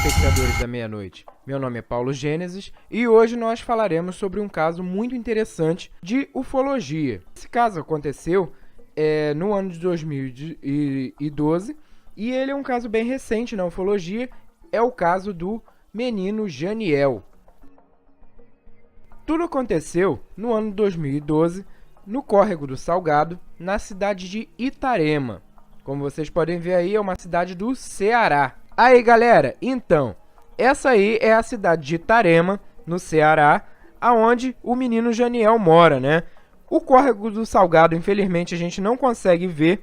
espectadores da meia-noite. Meu nome é Paulo Gênesis e hoje nós falaremos sobre um caso muito interessante de ufologia. Esse caso aconteceu no ano de 2012 e ele é um caso bem recente na ufologia, é o caso do menino Janiel. Tudo aconteceu no ano de 2012, no córrego do Salgado, na cidade de Itarema. Como vocês podem ver aí, é uma cidade do Ceará. Aí, galera, então, essa aí é a cidade de Itarema, no Ceará, aonde o menino Janiel mora, né? O córrego do Salgado, infelizmente, a gente não consegue ver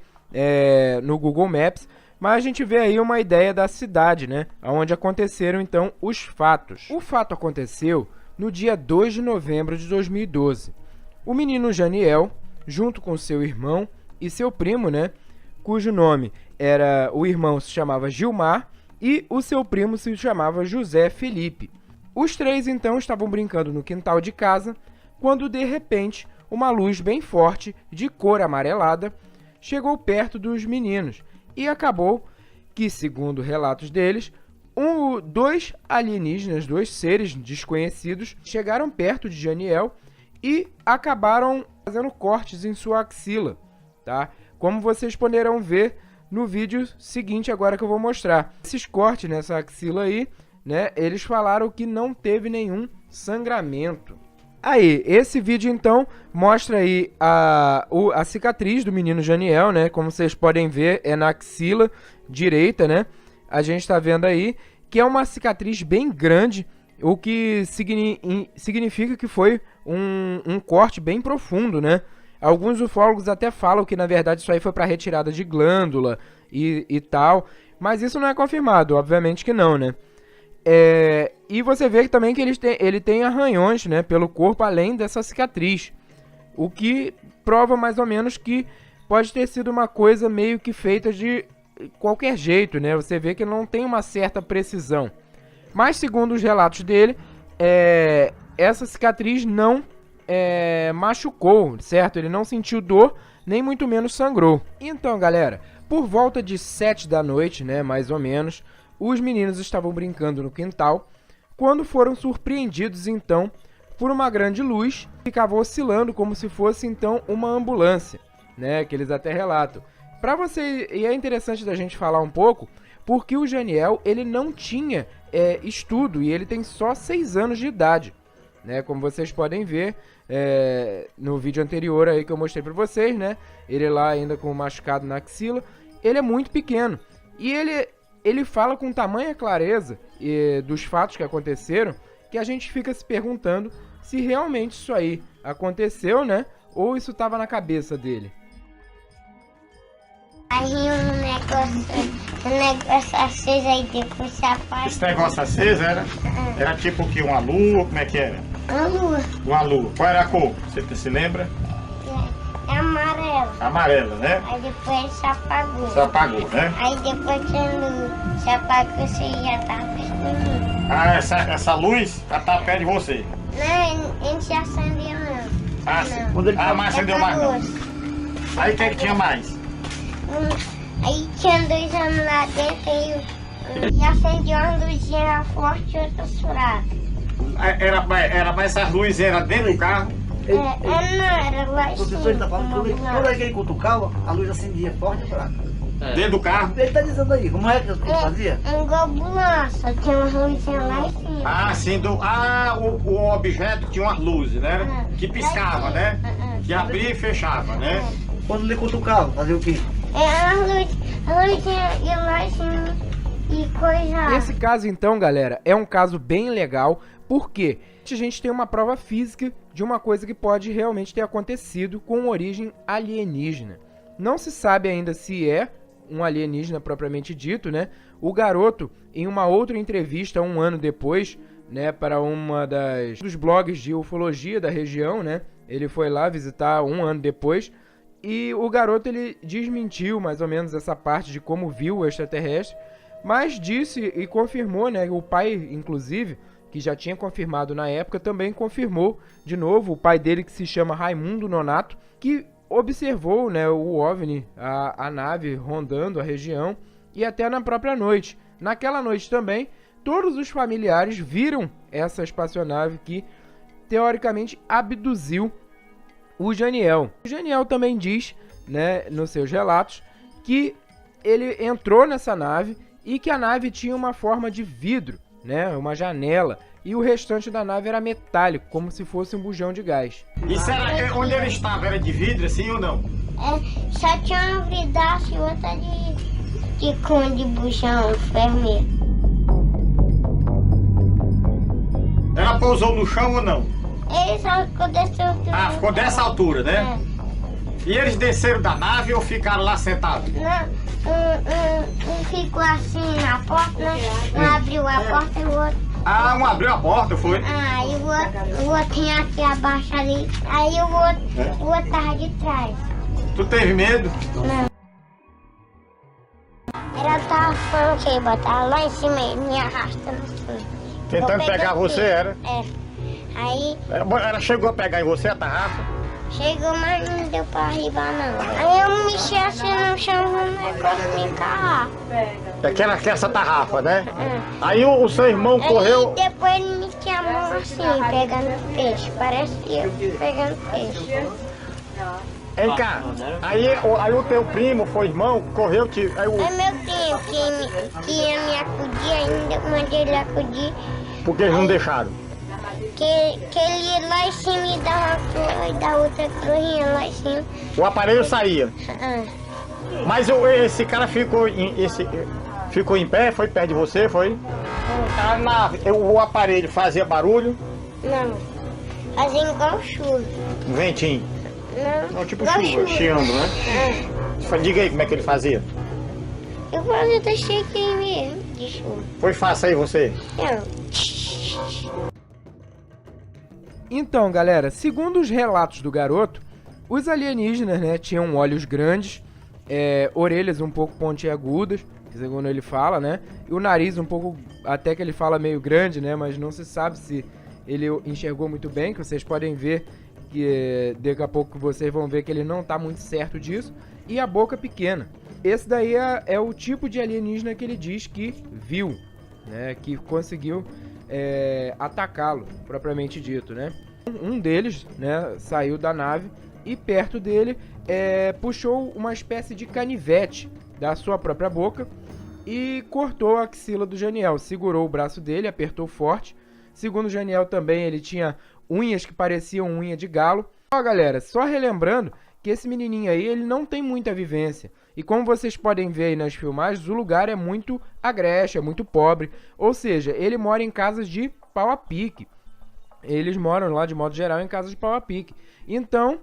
no Google Maps, mas a gente vê aí uma ideia da cidade, né? Onde aconteceram, então, os fatos. O fato aconteceu no dia 2 de novembro de 2012. O menino Janiel, junto com seu irmão e seu primo, né? Cujo nome era... O irmão se chamava Gilmar e o seu primo se chamava José Felipe. Os três, então, estavam brincando no quintal de casa, quando, de repente, uma luz bem forte, de cor amarelada, chegou perto dos meninos e acabou que, segundo relatos deles, dois alienígenas, dois seres desconhecidos, chegaram perto de Janiel e acabaram fazendo cortes em sua axila, tá? Como vocês poderão ver no vídeo seguinte agora que eu vou mostrar. Esses cortes nessa axila aí, né, eles falaram que não teve nenhum sangramento. Aí, esse vídeo então mostra aí a cicatriz do menino Janiel, né? Como vocês podem ver, é na axila direita, né? A gente está vendo aí que é uma cicatriz bem grande, o que significa que foi um corte bem profundo, né? Alguns ufólogos até falam que, na verdade, isso aí foi para retirada de glândula e tal, mas isso não é confirmado, obviamente que não, né? E você vê também que ele tem arranhões, né, pelo corpo, além dessa cicatriz, o que prova mais ou menos que pode ter sido uma coisa meio que feita de qualquer jeito, né? Você vê que não tem uma certa precisão. Mas, segundo os relatos dele, essa cicatriz não machucou, certo? Ele não sentiu dor, nem muito menos sangrou. Então, galera, por volta de 7 da noite, né, mais ou menos, os meninos estavam brincando no quintal, quando foram surpreendidos, então, por uma grande luz que ficava oscilando como se fosse, então, uma ambulância, né, que eles até relatam. E é interessante da gente falar um pouco, porque o Janiel, ele não tinha estudo e ele tem só 6 anos de idade. Né, como vocês podem ver no vídeo anterior aí que eu mostrei para vocês, né? Ele lá ainda com o machucado na axila. Ele é muito pequeno. E ele fala com tamanha clareza dos fatos que aconteceram, que a gente fica se perguntando se realmente isso aí aconteceu, né? Ou isso estava na cabeça dele. Aí um negócio aceso aí depois se apaga. Esse negócio aceso era? Era tipo o que? Uma lua? Como é que era? Uma lua. Uma lua. Qual era a cor? Você se lembra? É amarelo. Amarela, né? Aí depois se apagou. Se apagou, né? Aí depois quando se apagou, você já tava escuro. Ah, essa luz já tá perto de você. Não, a gente acendeu não. Ah, Não. Mas acendeu mais não. Aí o que é que tinha mais? Aí tinha 2 anos lá dentro e acendia uma luzinha forte e outra fraca. Era mais essas luzes, era dentro do carro? Não, era lá em O professor cima. está falando que toda vez que ele cutucava, a luz acendia forte e fraca. Dentro do carro? Ele está dizendo aí, como é que ele fazia? Igual ambulância, tinha uma luzinha lá em cima. Ah, sim, o objeto tinha umas luzes, né? Que piscava, né? Que abria e fechava, né? Quando ele cutucava, fazia o quê? A luzinha ia lá em cima e coisa. Esse caso, então, galera, é um caso bem legal, porque a gente tem uma prova física de uma coisa que pode realmente ter acontecido com origem alienígena. Não se sabe ainda se é um alienígena propriamente dito, né? O garoto, em uma outra entrevista, 1 ano depois, né, para dos blogs de ufologia da região, né? Ele foi lá visitar 1 ano depois. E o garoto, ele desmentiu mais ou menos essa parte de como viu o extraterrestre, mas disse e confirmou, né, o pai, inclusive, que já tinha confirmado na época, também confirmou de novo, o pai dele, que se chama Raimundo Nonato, que observou, né, o OVNI, a nave rondando a região, e até na própria noite. Naquela noite também, todos os familiares viram essa espaçonave que, teoricamente, abduziu o Janiel. O Janiel também diz, né, nos seus relatos, que ele entrou nessa nave e que a nave tinha uma forma de vidro, né, uma janela, e o restante da nave era metálico, como se fosse um bujão de gás. Isso era onde ele estava, era de vidro assim ou não? Só tinha uma vidraça e outra de cone de bujão vermelho. Ela pousou no chão ou não? Ele só ficou dessa altura. Ah, ficou dessa altura, né? E eles desceram da nave ou ficaram lá sentados? Não, um ficou assim na porta, né? Um abriu a porta e o outro. Ah, um abriu a porta, foi? Ah, e o outro tinha aqui abaixo ali. Aí o outro tava de trás. Tu teve medo? Não. Ela tava falando que ia botar lá em cima e me arrastando assim. Tentando Vou pegar você, aqui. era? Aí Ela chegou a pegar em você, a tarrafa? chegou, mas não deu pra arribar não. Aí eu mexi assim no chão e o negócio me encarrar. Aquela que essa tarrafa, né? Aí o seu irmão correu. Aí depois ele me chamou assim, pegando peixe. Parecia pegando peixe. Vem cá, aí o teu primo, foi irmão, correu, aí É meu primo que ia me acudir, ainda eu mandei ele acudir. porque eles não deixaram. Que ele ia lá em cima e dava uma flor e da outra cruzinha lá em cima. O aparelho saía. Mas esse cara ficou em pé, foi perto de você, foi? A nave, o aparelho fazia barulho? Não, fazia igual chuva. Um ventinho? Não, Tipo igual chuva, chiando, né? Diga aí como é que ele fazia. Eu quase deixei aqui mesmo de chuva. Foi fácil aí você? Não. Então, galera, segundo os relatos do garoto, os alienígenas, né, tinham olhos grandes, orelhas um pouco pontiagudas, segundo ele fala, né, e o nariz um pouco, até que ele fala meio grande, né, mas não se sabe se ele enxergou muito bem, que vocês podem ver que daqui a pouco vocês vão ver que ele não tá muito certo disso, e a boca pequena. Esse daí é o tipo de alienígena que ele diz que viu, né, que conseguiu atacá-lo, propriamente dito, né. Um deles, né, saiu da nave e perto dele puxou uma espécie de canivete da sua própria boca e cortou a axila do Janiel, segurou o braço dele, apertou forte. Segundo o Janiel também, ele tinha unhas que pareciam unha de galo. Ó, galera, só relembrando que esse menininho aí, ele não tem muita vivência. E como vocês podem ver aí nas filmagens, o lugar é muito agreste, é muito pobre. Ou seja, ele mora em casas de pau a pique. Eles moram lá, de modo geral, em casas de pau a pique. Então,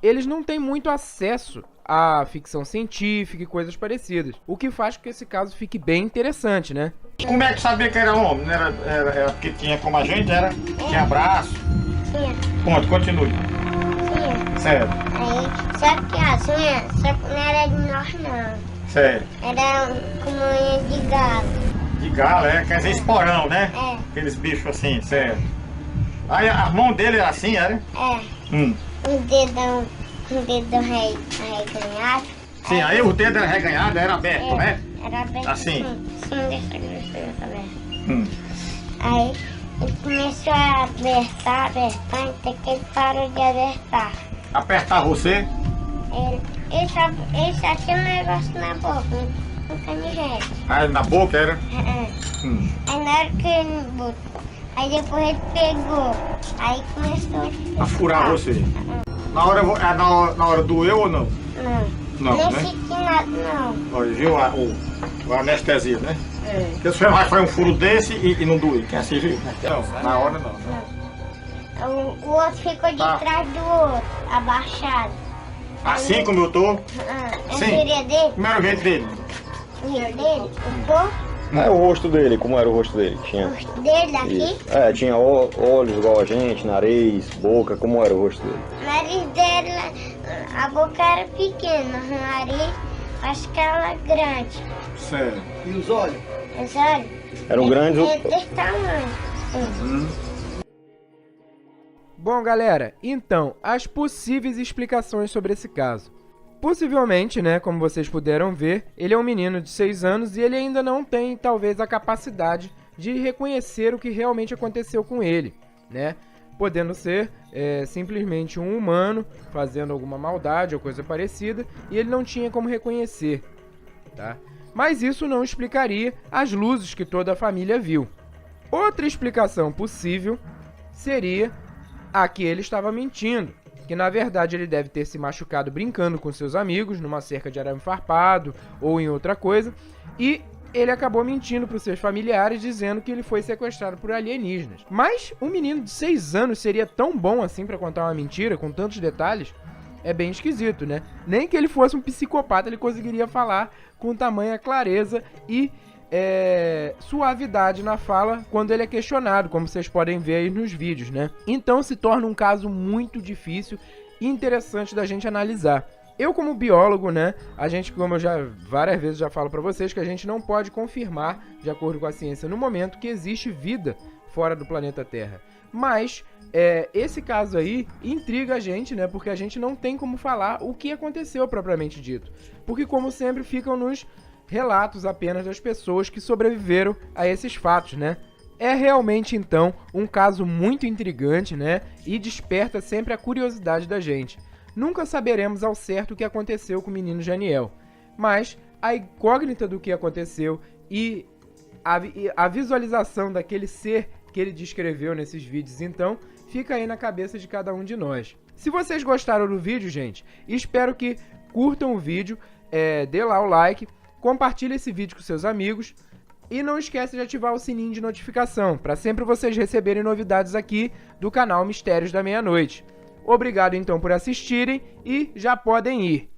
eles não têm muito acesso à ficção científica e coisas parecidas. O que faz com que esse caso fique bem interessante, né? Como é que sabia que era homem? Não era porque tinha como a gente, tinha braço. Sim, Ponto, continue. sim. Sério, Aí, só que as unhas, só que não era de nós não. sério. Era como unha de galo. De galo, quer dizer esporão, né? É. Aqueles bichos assim, sério. Aí a mão dele era assim, era? Um dedão reganhado. Sim, aí o dedo era reganhado, era aberto, né? Era bem Assim? Sim, dessa aberto. Hum. Aí ele começou a apertar, até que ele parou de apertar. Apertar você? Ele só tinha um negócio na boca, um canivete. Aí na boca era? Aí na hora que ele botou, aí depois ele pegou, aí começou A furar você. Na hora doeu ou não? Não, Não né? senti nada, não. Olha, viu o anestesia, né? Porque você vai fazer um furo desse e não doer, quem assim viu? Não, na hora não. O outro ficou de trás do outro, abaixado. Assim como eu tô? Eu Sim. queria dele, Primeiro jeito dele. o corpo É o rosto dele, como era o rosto dele? Tinha. dele daqui, Isso. Tinha olhos igual a gente, nariz, boca, como era o rosto dele? o nariz dele, a boca era pequena, o nariz, acho que era grande. Sério. E os olhos? Mas olha, Eram grandes. desse tamanho. Bom, galera, então, as possíveis explicações sobre esse caso. Possivelmente, né, como vocês puderam ver, ele é um menino de 6 anos e ele ainda não tem, talvez, a capacidade de reconhecer o que realmente aconteceu com ele, né? Podendo ser simplesmente um humano fazendo alguma maldade ou coisa parecida, e ele não tinha como reconhecer, tá? Mas isso não explicaria as luzes que toda a família viu. Outra explicação possível seria a que ele estava mentindo, que na verdade ele deve ter se machucado brincando com seus amigos numa cerca de arame farpado ou em outra coisa, e ele acabou mentindo para os seus familiares dizendo que ele foi sequestrado por alienígenas. Mas um menino de 6 anos seria tão bom assim para contar uma mentira com tantos detalhes? É bem esquisito, né? Nem que ele fosse um psicopata ele conseguiria falar com tamanha clareza e suavidade na fala quando ele é questionado, como vocês podem ver aí nos vídeos, né? Então se torna um caso muito difícil e interessante da gente analisar. Eu, como biólogo, né, a gente, como eu já várias vezes já falo para vocês, que a gente não pode confirmar, de acordo com a ciência no momento, que existe vida fora do planeta Terra. Mas esse caso aí intriga a gente, né, porque a gente não tem como falar o que aconteceu propriamente dito. Porque, como sempre, ficam nos relatos apenas das pessoas que sobreviveram a esses fatos, né? É realmente, então, um caso muito intrigante, né, e desperta sempre a curiosidade da gente. Nunca saberemos ao certo o que aconteceu com o menino Janiel, mas a incógnita do que aconteceu e a visualização daquele ser que ele descreveu nesses vídeos, então, fica aí na cabeça de cada um de nós. Se vocês gostaram do vídeo, gente, espero que curtam o vídeo, dê lá o like, compartilhe esse vídeo com seus amigos e não esqueça de ativar o sininho de notificação, para sempre vocês receberem novidades aqui do canal Mistérios da Meia-Noite. Obrigado então por assistirem e já podem ir.